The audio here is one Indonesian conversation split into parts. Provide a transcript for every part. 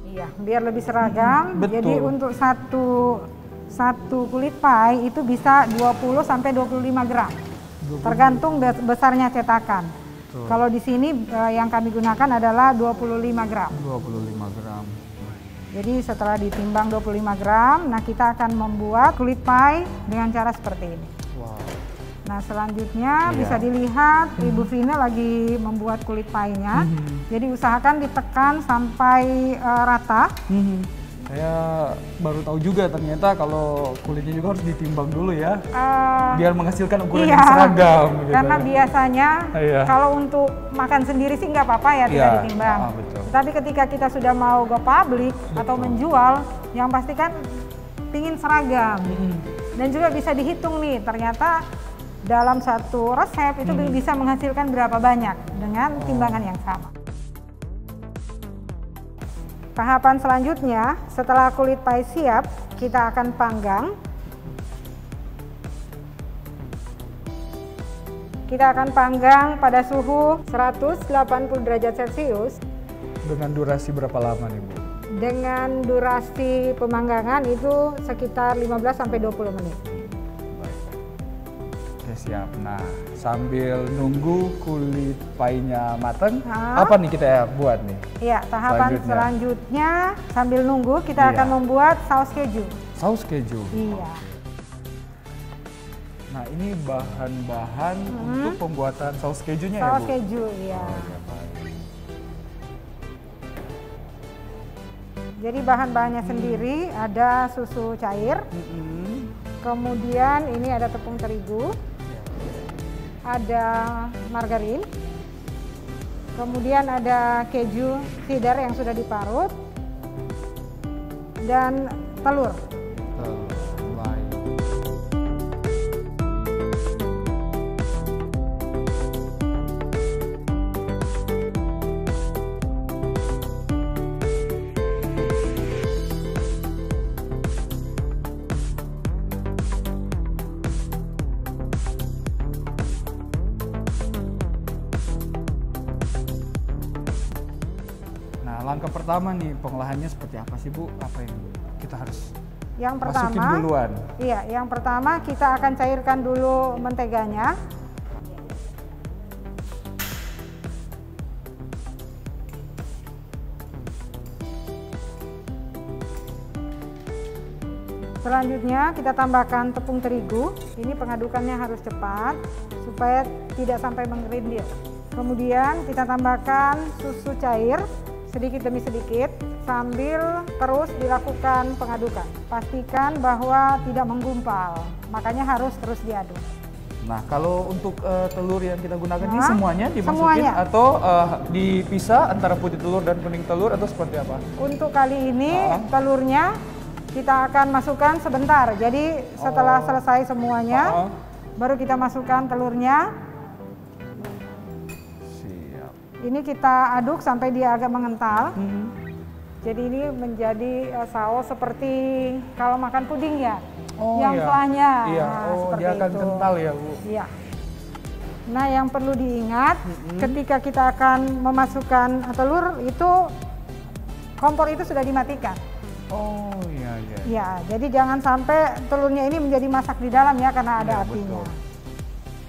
Iya, biar lebih seragam. Betul. Jadi untuk satu kulit pie itu bisa 20 sampai 25 gram. Tergantung besarnya cetakan. Betul. Kalau di sini yang kami gunakan adalah 25 gram. 25 gram. Jadi setelah ditimbang 25 gram, nah kita akan membuat kulit pie dengan cara seperti ini. Wow. Nah selanjutnya Iya. bisa dilihat Ibu Vina lagi membuat kulit pie-nya. Jadi usahakan ditekan sampai rata. Saya baru tahu juga ternyata kalau kulitnya juga harus ditimbang dulu ya, biar menghasilkan ukuran Iya, yang seragam. Gitu. Karena biasanya Iya. kalau untuk makan sendiri sih nggak apa-apa ya, tidak Iya. ditimbang. Betul. Tapi ketika kita sudah mau go public atau menjual, yang pasti kan pingin seragam. Dan juga bisa dihitung nih, ternyata dalam satu resep itu bisa menghasilkan berapa banyak dengan timbangan yang sama. Tahapan selanjutnya, setelah kulit pie siap, kita akan panggang. Kita akan panggang pada suhu 180 derajat Celcius. Dengan durasi berapa lama nih Bu? Dengan durasi pemanggangan itu sekitar 15-20 menit. Baik. Oke siap. Nah sambil nunggu kulit pie-nya mateng, apa nih kita buat nih? Iya, tahapan selanjutnya sambil nunggu kita akan membuat saus keju. Saus keju? Iya. Nah ini bahan-bahan untuk pembuatan saus kejunya ya Bu? Saus keju, iya. Jadi bahan-bahannya sendiri ada susu cair, kemudian ini ada tepung terigu, ada margarin, kemudian ada keju cheddar yang sudah diparut, dan telur. Langkah pertama nih pengolahannya seperti apa sih Bu? Apa yang kita harus masukin duluan? Iya, yang pertama kita akan cairkan dulu menteganya. Selanjutnya kita tambahkan tepung terigu. Ini pengadukannya harus cepat supaya tidak sampai menggerindil. Kemudian kita tambahkan susu cair sedikit demi sedikit sambil terus dilakukan pengadukan. Pastikan bahwa tidak menggumpal, makanya harus terus diaduk. Nah kalau untuk telur yang kita gunakan ini semuanya dimasukin semuanya. Atau dipisah antara putih telur dan kuning telur atau seperti apa? Untuk kali ini telurnya kita akan masukkan sebentar. Jadi setelah selesai semuanya baru kita masukkan telurnya. Ini kita aduk sampai dia agak mengental. Jadi ini menjadi saus seperti kalau makan puding ya, yang flahnya. Iya. Seperti dia akan itu. kental ya Bu. Iya. Nah yang perlu diingat ketika kita akan memasukkan telur itu kompor itu sudah dimatikan. Oh iya. Ya, jadi jangan sampai telurnya ini menjadi masak di dalam ya karena ada apinya. Betul.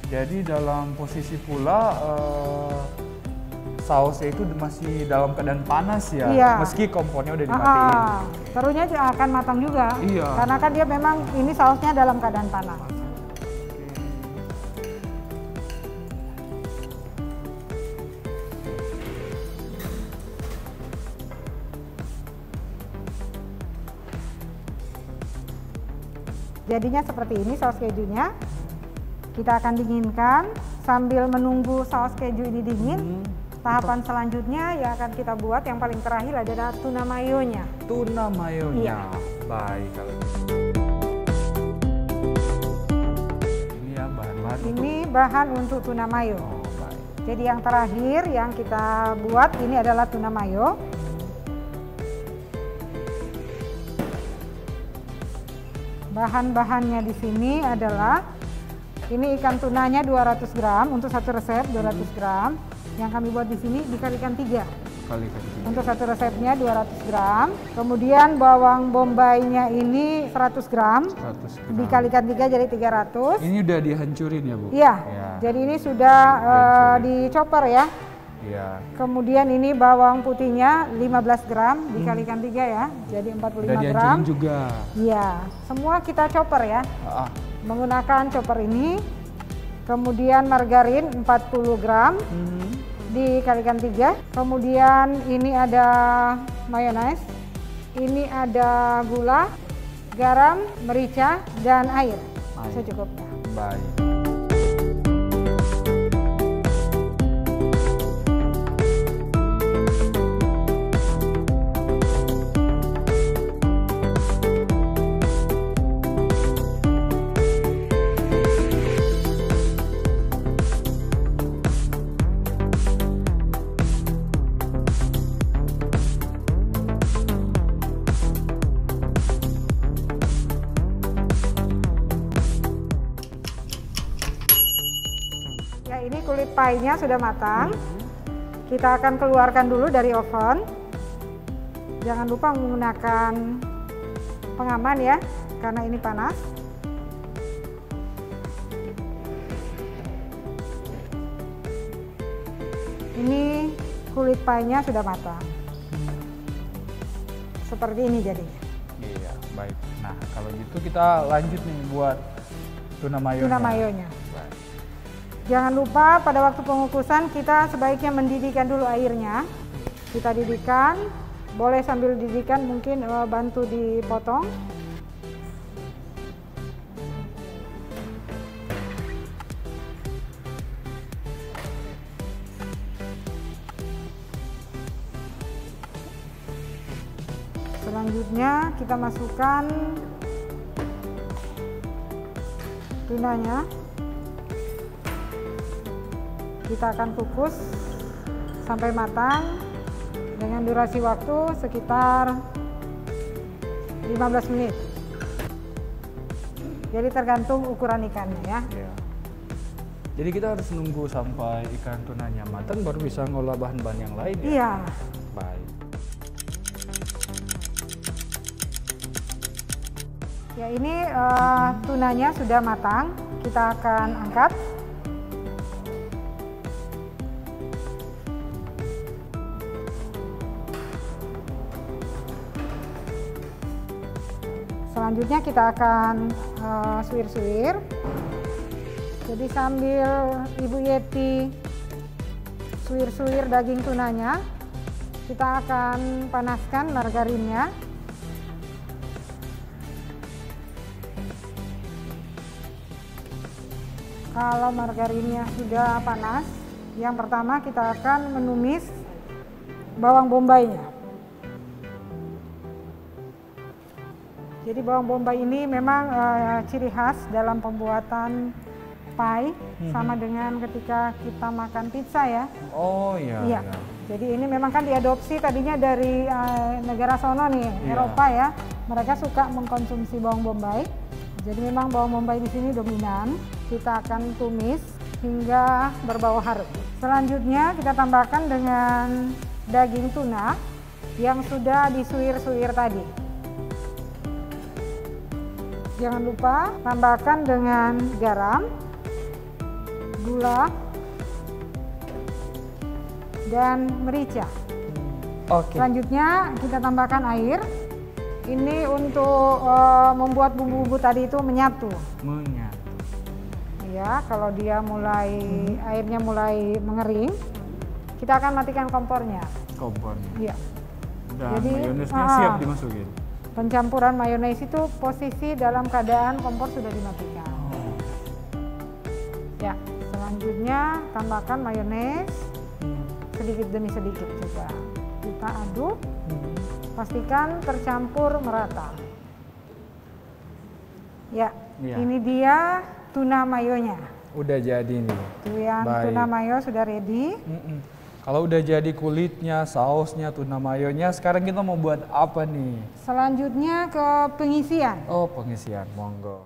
Jadi dalam posisi pula sausnya itu masih dalam keadaan panas ya, meski kompornya udah dimatiin. Telurnya akan matang juga, karena kan dia memang ini sausnya dalam keadaan panas. Jadinya seperti ini saus kejunya. Kita akan dinginkan sambil menunggu saus keju ini dingin. Tahapan selanjutnya yang akan kita buat yang paling terakhir adalah tuna mayonya. Tuna mayonya, baik kalau gitu. Ini ya bahan-bahan. Ini bahan untuk tuna mayo. Baik. Jadi yang terakhir yang kita buat ini adalah tuna mayo. Bahan-bahannya di sini adalah ini ikan tunanya 200 gram untuk satu resep 200 gram. Yang kami buat di sini dikalikan 3. Kalikan 3. Untuk satu resepnya 200 gram. Kemudian bawang bombaynya ini 100 gram. 100 gram. Dikalikan 3 jadi 300. Ini udah dihancurin ya, Bu? Iya. Ya. Jadi ini sudah dicopper ya. Iya. Kemudian ini bawang putihnya 15 gram dikalikan 3 ya. Jadi 45 Udah gram. dihancurin juga. Iya. Semua kita chopper ya. Menggunakan chopper ini. Kemudian margarin 40 gram. Dikalikan 3. Kemudian ini ada mayonaise. Ini ada gula, garam, merica, dan air. Secukupnya. Baik. Ya, ini kulit pie-nya sudah matang. Kita akan keluarkan dulu dari oven. Jangan lupa menggunakan pengaman ya, karena ini panas. Ini kulit pie-nya sudah matang. Seperti ini jadinya. Iya, baik. Nah, kalau gitu kita lanjut nih buat tuna mayonya. Tuna mayonya. Baik. Jangan lupa pada waktu pengukusan kita sebaiknya mendidihkan dulu airnya. Kita didihkan, boleh sambil didihkan mungkin bantu dipotong. Selanjutnya kita masukkan tunanya. Kita akan kukus sampai matang dengan durasi waktu sekitar 15 menit. Jadi tergantung ukuran ikannya ya. Iya. Jadi kita harus nunggu sampai ikan tunanya matang baru bisa ngolah bahan-bahan yang lain ya? Iya. Baik. Ya, ini tunanya sudah matang. Kita akan angkat. Selanjutnya kita akan suwir-suwir. Jadi sambil Ibu Yeti suwir-suwir daging tunanya, kita akan panaskan margarinnya. Kalau margarinnya sudah panas, yang pertama kita akan menumis bawang bombaynya. Jadi bawang bombay ini memang ciri khas dalam pembuatan pie, sama dengan ketika kita makan pizza ya. Oh iya. Iya. Jadi ini memang kan diadopsi tadinya dari negara sono nih, Eropa ya. Mereka suka mengkonsumsi bawang bombay. Jadi memang bawang bombay di sini dominan. Kita akan tumis hingga berbau harum. Selanjutnya kita tambahkan dengan daging tuna yang sudah disuwir-suwir tadi. Jangan lupa tambahkan dengan garam, gula, dan merica. Oke. Selanjutnya kita tambahkan air. Ini untuk membuat bumbu-bumbu tadi itu menyatu. Menyatu. Ya, kalau dia airnya mulai mengering, kita akan matikan kompornya. Kompornya. Iya. Dan mayonesnya siap dimasukin. Pencampuran mayones itu posisi dalam keadaan kompor sudah dimatikan. Ya, selanjutnya tambahkan mayones sedikit demi sedikit juga. Kita aduk, pastikan tercampur merata. Ya, ini dia tuna mayonya. Udah jadi nih. Tuh yang tuna mayo sudah ready. Kalau udah jadi kulitnya, sausnya, tuna mayonya, sekarang kita mau buat apa nih? Selanjutnya ke pengisian. Oh, pengisian, monggo.